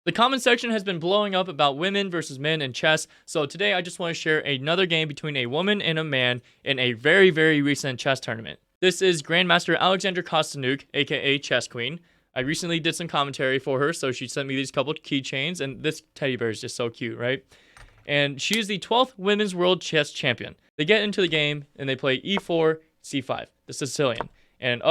The comment section has been blowing up about women versus men in chess, so today I just want to share another game between a woman and a man in a very, very recent chess tournament. This is Grandmaster Alexandra Kosteniuk, aka Chess Queen. I recently did some commentary for her, so she sent me these couple keychains, and this teddy bear is just so cute, right? And she is the 12th Women's World Chess Champion. They get into the game, and they play e4, c5, the Sicilian. And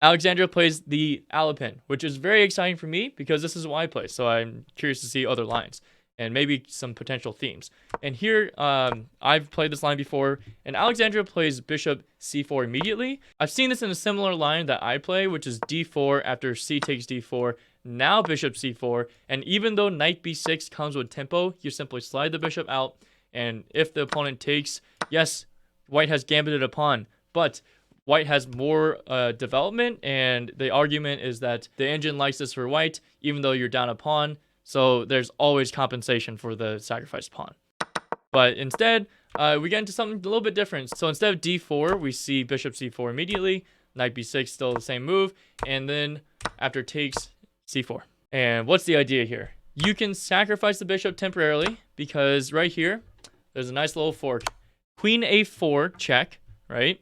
Alexandra plays the Alapin, which is very exciting for me because this is what I play. So I'm curious to see other lines and maybe some potential themes. And here, I've played this line before, and Alexandra plays bishop c4 immediately. I've seen this in a similar line that I play, which is d4 after c takes d4, now bishop c4. And even though knight b6 comes with tempo, you simply slide the bishop out. And if the opponent takes, yes, white has gambited a pawn, but white has more development, and the argument is that the engine likes this for white, even though you're down a pawn, so there's always compensation for the sacrificed pawn. But instead, we get into something a little bit different. So instead of d4, we see bishop c4 immediately, knight b6, still the same move, and then after takes, c4. And what's the idea here? You can sacrifice the bishop temporarily, because right here, there's a nice little fork. Queen a4, check, right?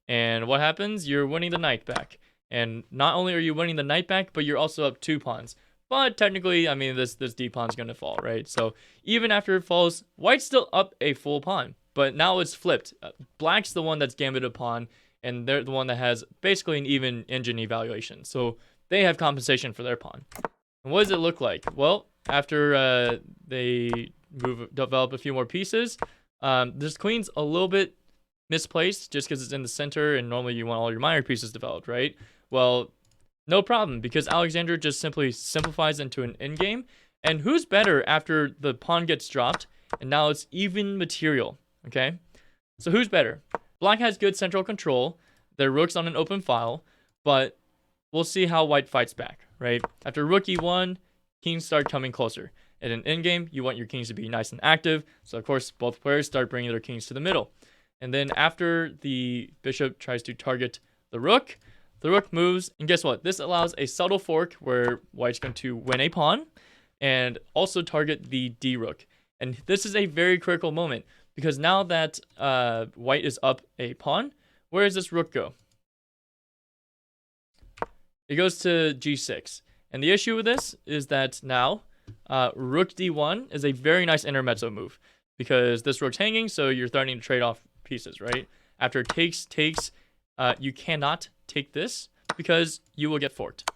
And what happens? You're winning the knight back. And not only are you winning the knight back, but you're also up 2 pawns. But technically, I mean, this d pawn's going to fall, right? So even after it falls, white's still up a full pawn. But now it's flipped. Black's the one that's gambited a pawn, and they're the one that has basically an even engine evaluation. So they have compensation for their pawn. And what does it look like? Well, after they develop a few more pieces, this queen's a little bit misplaced just because it's in the center, and normally you want all your minor pieces developed, right? Well, no problem, because Alexandra just simply simplifies into an endgame. And who's better after the pawn gets dropped and now it's even material, okay? So who's better? Black has good central control, their rook's on an open file, but we'll see how white fights back, right? After rook e1, kings start coming closer. In an endgame, you want your kings to be nice and active, so of course both players start bringing their kings to the middle. And then after the bishop tries to target the rook moves. And guess what? This allows a subtle fork where white's going to win a pawn and also target the d rook. And this is a very critical moment because now that white is up a pawn, where does this rook go? It goes to g6. And the issue with this is that now rook d1 is a very nice intermezzo move because this rook's hanging, so you're starting to trade off pieces, right? After takes, you cannot take this because you will get forked.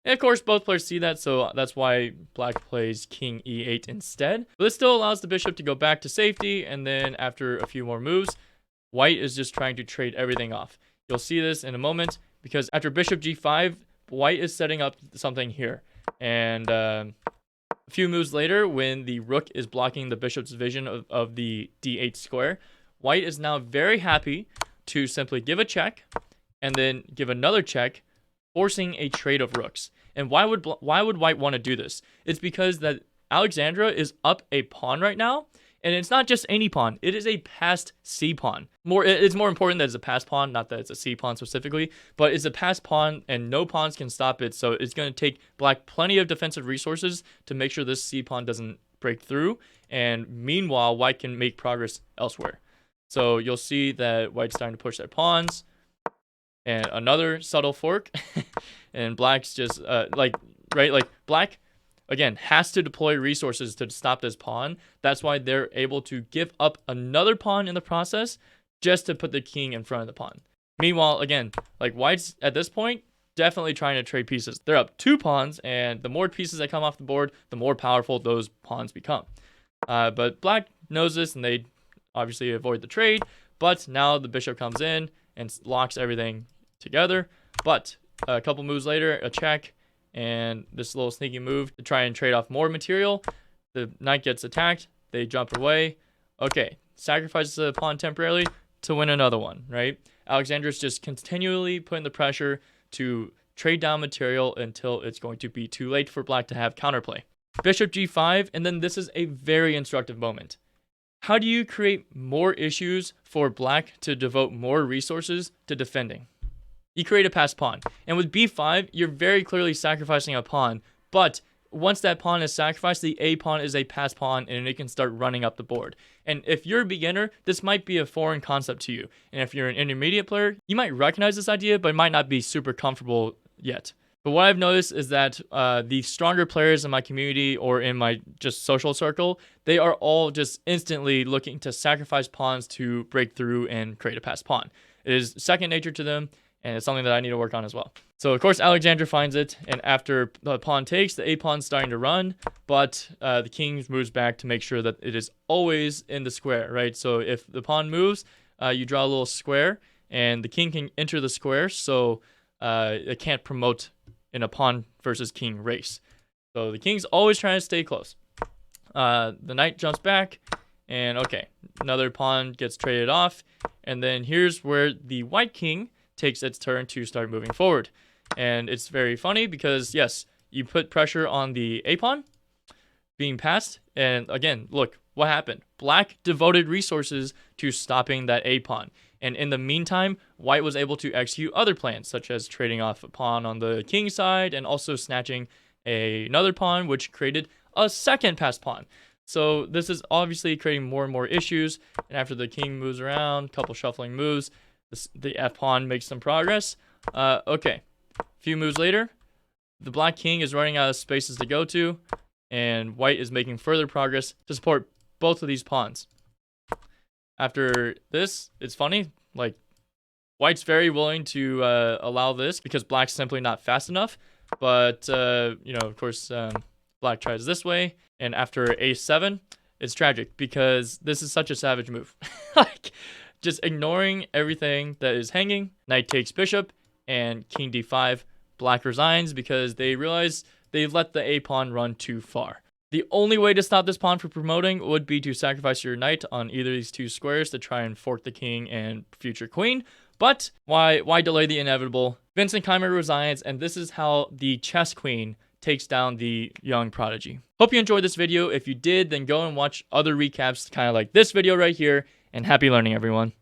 And of course, both players see that, so that's why black plays king e8 instead. But this still allows the bishop to go back to safety, and then after a few more moves, white is just trying to trade everything off. You'll see this in a moment because after bishop g5, white is setting up something here. And a few moves later, when the rook is blocking the bishop's vision of the d8 square, white is now very happy to simply give a check and then give another check, forcing a trade of rooks. And why would white want to do this? It's because that Alexandra is up a pawn right now, and it's not just any pawn. It is a passed c pawn. It's more important that it's a passed pawn, not that it's a c pawn specifically, but it's a passed pawn, and no pawns can stop it. So it's going to take black plenty of defensive resources to make sure this c pawn doesn't break through. And meanwhile, white can make progress elsewhere. So you'll see that white's starting to push their pawns, and another subtle fork, and black's just black again has to deploy resources to stop this pawn. That's why they're able to give up another pawn in the process just to put the king in front of the pawn. Meanwhile, again, like white's at this point definitely trying to trade pieces. They're up 2 pawns, and the more pieces that come off the board, the more powerful those pawns become. But black knows this, and they obviously avoid the trade, but now the bishop comes in and locks everything together. But a couple moves later, a check, and this little sneaky move to try and trade off more material. The knight gets attacked, they jump away. Okay, sacrifices the pawn temporarily to win another one, right? Alexandra's just continually putting the pressure to trade down material until it's going to be too late for black to have counterplay. Bishop g5, and then this is a very instructive moment. How do you create more issues for black to devote more resources to defending? You create a passed pawn. And with b5, you're very clearly sacrificing a pawn, but once that pawn is sacrificed, the A pawn is a pass pawn and it can start running up the board. And if you're a beginner, this might be a foreign concept to you. And if you're an intermediate player, you might recognize this idea, but might not be super comfortable yet. But what I've noticed is that the stronger players in my community or in my just social circle, they are all just instantly looking to sacrifice pawns to break through and create a passed pawn. It is second nature to them, and it's something that I need to work on as well. So, of course, Alexandra finds it, and after the pawn takes, the A pawn's starting to run, but the king moves back to make sure that it is always in the square, right? So if the pawn moves, you draw a little square, and the king can enter the square, so it can't promote in a pawn versus king race. So the king's always trying to stay close. The knight jumps back, and okay, another pawn gets traded off, and then here's where the white king takes its turn to start moving forward. And it's very funny because, yes, you put pressure on the A pawn being passed, and again, look what happened. Black devoted resources to stopping that A pawn. And in the meantime, white was able to execute other plans, such as trading off a pawn on the king side and also snatching another pawn, which created a second passed pawn. So this is obviously creating more and more issues. And after the king moves around, a couple shuffling moves, the F pawn makes some progress. Okay, a few moves later, the black king is running out of spaces to go to, and white is making further progress to support both of these pawns. After this, it's funny, like, white's very willing to allow this because black's simply not fast enough. But, of course, black tries this way. And after a7, it's tragic because this is such a savage move. Like, just ignoring everything that is hanging. Knight takes bishop, and king d5. Black resigns because they realize they've let the a pawn run too far. The only way to stop this pawn from promoting would be to sacrifice your knight on either of these two squares to try and fork the king and future queen. But why delay the inevitable? Vincent Keymer resigns, and this is how the chess queen takes down the young prodigy. Hope you enjoyed this video. If you did, then go and watch other recaps kind of like this video right here, and happy learning, everyone.